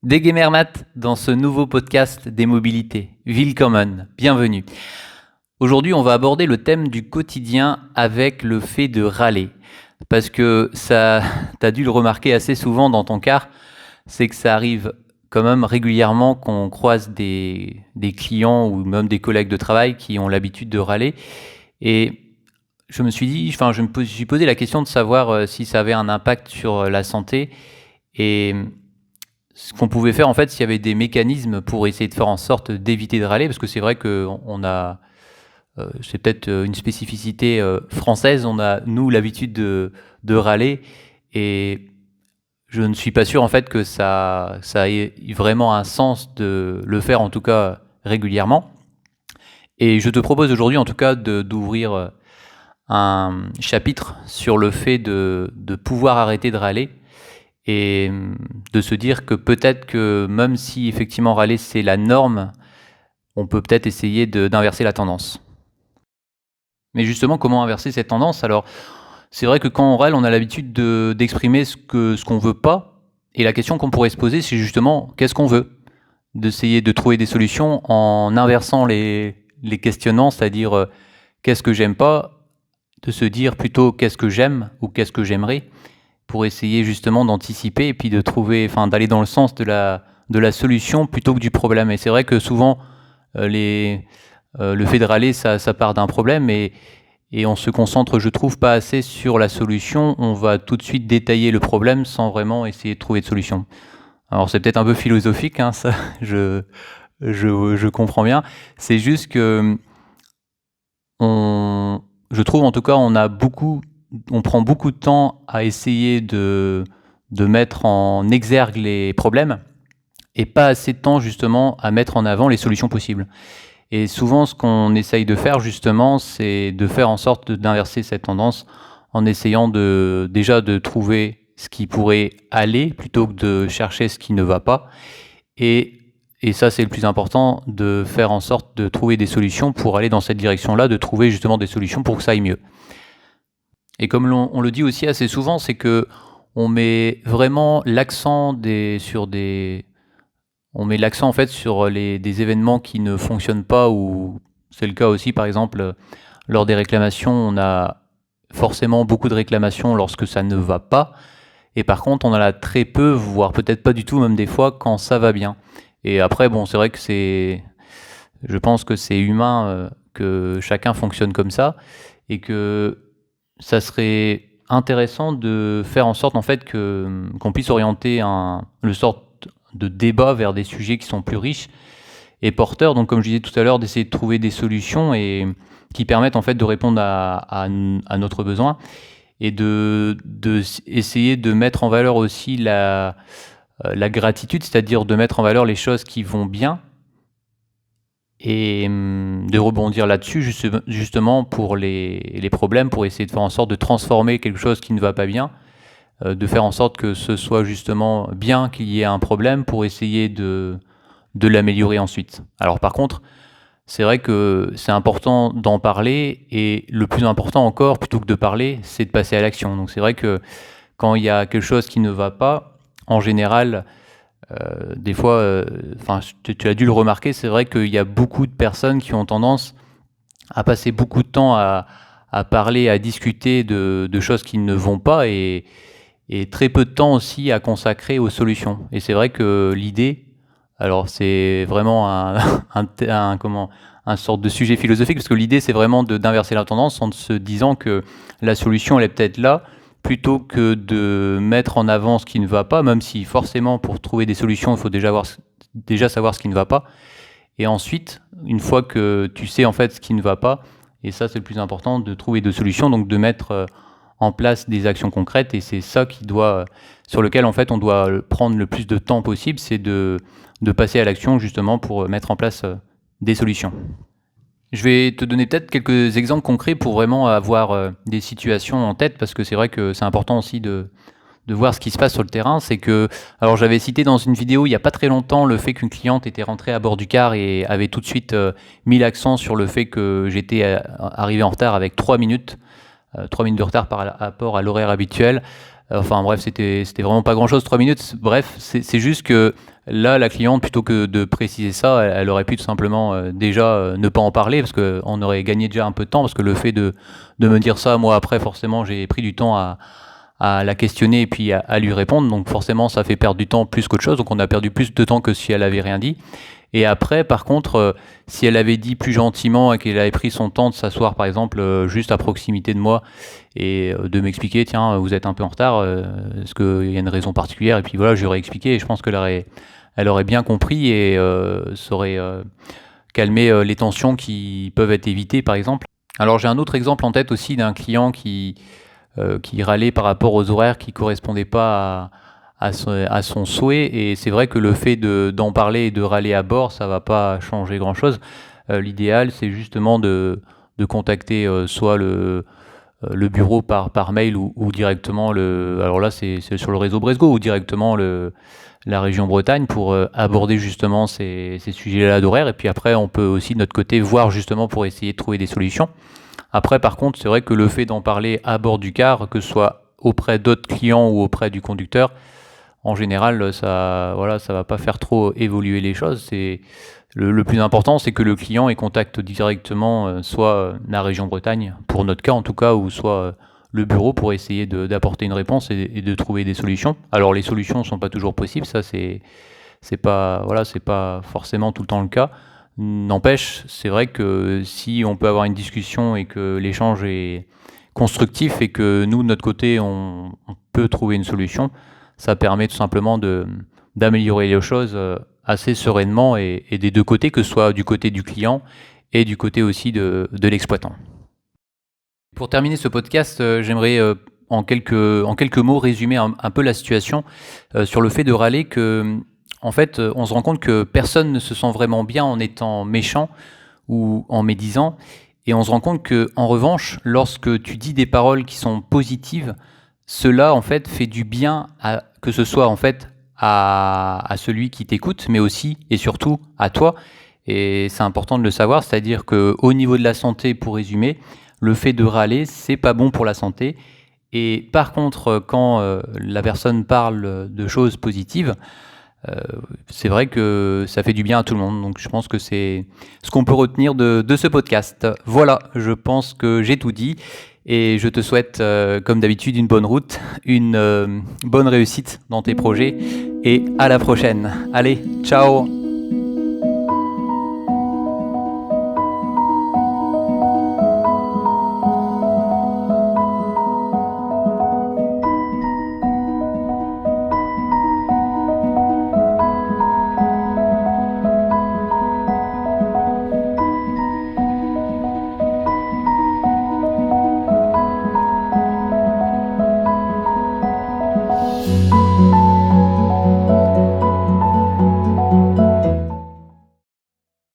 Degemermat dans ce nouveau podcast des mobilités. Willkommen, bienvenue. Aujourd'hui, on va aborder le thème du quotidien avec le fait de râler. Parce que ça, t'as dû le remarquer assez souvent dans ton car, c'est que ça arrive quand même régulièrement qu'on croise des clients ou même des collègues de travail qui ont l'habitude de râler. Et je me suis posé la question de savoir si ça avait un impact sur la santé et ce qu'on pouvait faire en fait s'il y avait des mécanismes pour essayer de faire en sorte d'éviter de râler, parce que c'est vrai qu'on a, c'est peut-être une spécificité française, on a nous l'habitude de râler, et je ne suis pas sûr en fait que ça ait vraiment un sens de le faire, en tout cas régulièrement. Et je te propose aujourd'hui en tout cas d'ouvrir un chapitre sur le fait de pouvoir arrêter de râler et de se dire que peut-être que même si effectivement râler c'est la norme, on peut peut-être essayer d'inverser la tendance. Mais justement, comment inverser cette tendance? Alors, c'est vrai que quand on râle, on a l'habitude d'exprimer ce qu'on veut pas, et la question qu'on pourrait se poser, c'est justement qu'est-ce qu'on veut? D'essayer de trouver des solutions en inversant les questionnements, c'est-à-dire qu'est-ce que j'aime pas, de se dire plutôt qu'est-ce que j'aime ou qu'est-ce que j'aimerais, pour essayer justement d'anticiper et puis de trouver, d'aller dans le sens de la solution plutôt que du problème. Et c'est vrai que souvent, le fait de râler, ça part d'un problème, et on se concentre, je trouve, pas assez sur la solution. On va tout de suite détailler le problème sans vraiment essayer de trouver de solution. Alors c'est peut-être un peu philosophique, hein, ça, je comprends bien. C'est juste que je trouve en tout cas, on prend beaucoup de temps à essayer de mettre en exergue les problèmes et pas assez de temps justement à mettre en avant les solutions possibles. Et souvent, ce qu'on essaye de faire justement, c'est de faire en sorte d'inverser cette tendance en essayant déjà de trouver ce qui pourrait aller plutôt que de chercher ce qui ne va pas. Et ça, c'est le plus important, de faire en sorte de trouver des solutions pour aller dans cette direction-là, de trouver justement des solutions pour que ça aille mieux. Et comme on le dit aussi assez souvent, c'est que on met vraiment l'accent on met l'accent en fait sur des événements qui ne fonctionnent pas, ou c'est le cas aussi par exemple lors des réclamations, on a forcément beaucoup de réclamations lorsque ça ne va pas, et par contre on en a très peu, voire peut-être pas du tout même des fois quand ça va bien. Et après bon, c'est vrai que je pense que c'est humain, que chacun fonctionne comme ça, et que ça serait intéressant de faire en sorte en fait qu'on puisse orienter le sort de débat vers des sujets qui sont plus riches et porteurs. Donc comme je disais tout à l'heure, d'essayer de trouver des solutions et qui permettent en fait de répondre à notre besoin, et essayer de mettre en valeur aussi la gratitude, c'est-à-dire de mettre en valeur les choses qui vont bien et de rebondir là-dessus justement pour les problèmes, pour essayer de faire en sorte de transformer quelque chose qui ne va pas bien, de faire en sorte que ce soit justement bien qu'il y ait un problème pour essayer de l'améliorer ensuite. Alors par contre, c'est vrai que c'est important d'en parler, et le plus important encore, plutôt que de parler, c'est de passer à l'action. Donc c'est vrai que quand il y a quelque chose qui ne va pas, en général, des fois, tu as dû le remarquer, c'est vrai qu'il y a beaucoup de personnes qui ont tendance à passer beaucoup de temps à parler, à discuter de choses qui ne vont pas, et très peu de temps aussi à consacrer aux solutions. Et c'est vrai que l'idée, alors c'est vraiment un sorte de sujet philosophique, parce que l'idée c'est vraiment d'inverser la tendance en se disant que la solution elle est peut-être là, plutôt que de mettre en avant ce qui ne va pas, même si forcément pour trouver des solutions il faut déjà savoir ce qui ne va pas. Et ensuite, une fois que tu sais en fait ce qui ne va pas, et ça c'est le plus important, de trouver des solutions, donc de mettre en place des actions concrètes. Et c'est ça sur lequel en fait on doit prendre le plus de temps possible, c'est de passer à l'action justement pour mettre en place des solutions. Je vais te donner peut-être quelques exemples concrets pour vraiment avoir des situations en tête, parce que c'est vrai que c'est important aussi de voir ce qui se passe sur le terrain. C'est que, alors j'avais cité dans une vidéo il n'y a pas très longtemps le fait qu'une cliente était rentrée à bord du car et avait tout de suite mis l'accent sur le fait que j'étais arrivé en retard avec 3 minutes de retard par rapport à l'horaire habituel. Enfin bref, c'était vraiment pas grand chose, 3 minutes. Bref, c'est juste que Là, la cliente, plutôt que de préciser ça, elle aurait pu tout simplement déjà ne pas en parler parce qu'on aurait gagné déjà un peu de temps parce que le fait de me dire ça, moi après, forcément, j'ai pris du temps à la questionner et puis à lui répondre. Donc forcément, ça fait perdre du temps plus qu'autre chose. Donc on a perdu plus de temps que si elle avait rien dit. Et après, par contre, si elle avait dit plus gentiment et qu'elle avait pris son temps de s'asseoir, par exemple, juste à proximité de moi et de m'expliquer, tiens, vous êtes un peu en retard, est-ce qu'il y a une raison particulière? Et puis voilà, j'aurais expliqué et je pense elle aurait bien compris et ça aurait calmé les tensions qui peuvent être évitées, par exemple. Alors j'ai un autre exemple en tête aussi d'un client qui râlait par rapport aux horaires qui correspondaient pas à son souhait. Et c'est vrai que le fait d'en parler et de râler à bord, ça va pas changer grand-chose. L'idéal, c'est justement de contacter soit le bureau par mail ou directement alors là c'est sur le réseau Bresgo ou directement la région Bretagne pour aborder justement ces sujets-là d'horaire. Et puis après, on peut aussi de notre côté voir justement pour essayer de trouver des solutions. Après, par contre, c'est vrai que le fait d'en parler à bord du car, que ce soit auprès d'autres clients ou auprès du conducteur, en général, ça va pas faire trop évoluer les choses. C'est le plus important, c'est que le client ait contact directement, soit la région Bretagne, pour notre cas en tout cas, ou soit le bureau pour essayer d'apporter une réponse et de trouver des solutions. Alors les solutions ne sont pas toujours possibles, ça c'est pas c'est pas forcément tout le temps le cas. N'empêche, c'est vrai que si on peut avoir une discussion et que l'échange est constructif et que nous de notre côté on peut trouver une solution, ça permet tout simplement d'améliorer les choses assez sereinement et des deux côtés, que ce soit du côté du client et du côté aussi de l'exploitant. Pour terminer ce podcast, j'aimerais en quelques mots résumer un peu la situation sur le fait de râler que, en fait, on se rend compte que personne ne se sent vraiment bien en étant méchant ou en médisant. Et on se rend compte que, en revanche, lorsque tu dis des paroles qui sont positives, cela en fait fait du bien que ce soit en fait à celui qui t'écoute, mais aussi et surtout à toi. Et c'est important de le savoir, c'est-à-dire qu'au niveau de la santé, pour résumer, le fait de râler, c'est pas bon pour la santé. Et par contre, quand la personne parle de choses positives, c'est vrai que ça fait du bien à tout le monde. Donc je pense que c'est ce qu'on peut retenir de ce podcast. Voilà, je pense que j'ai tout dit. Et je te souhaite, comme d'habitude, une bonne route, une bonne réussite dans tes projets. Et à la prochaine. Allez, ciao!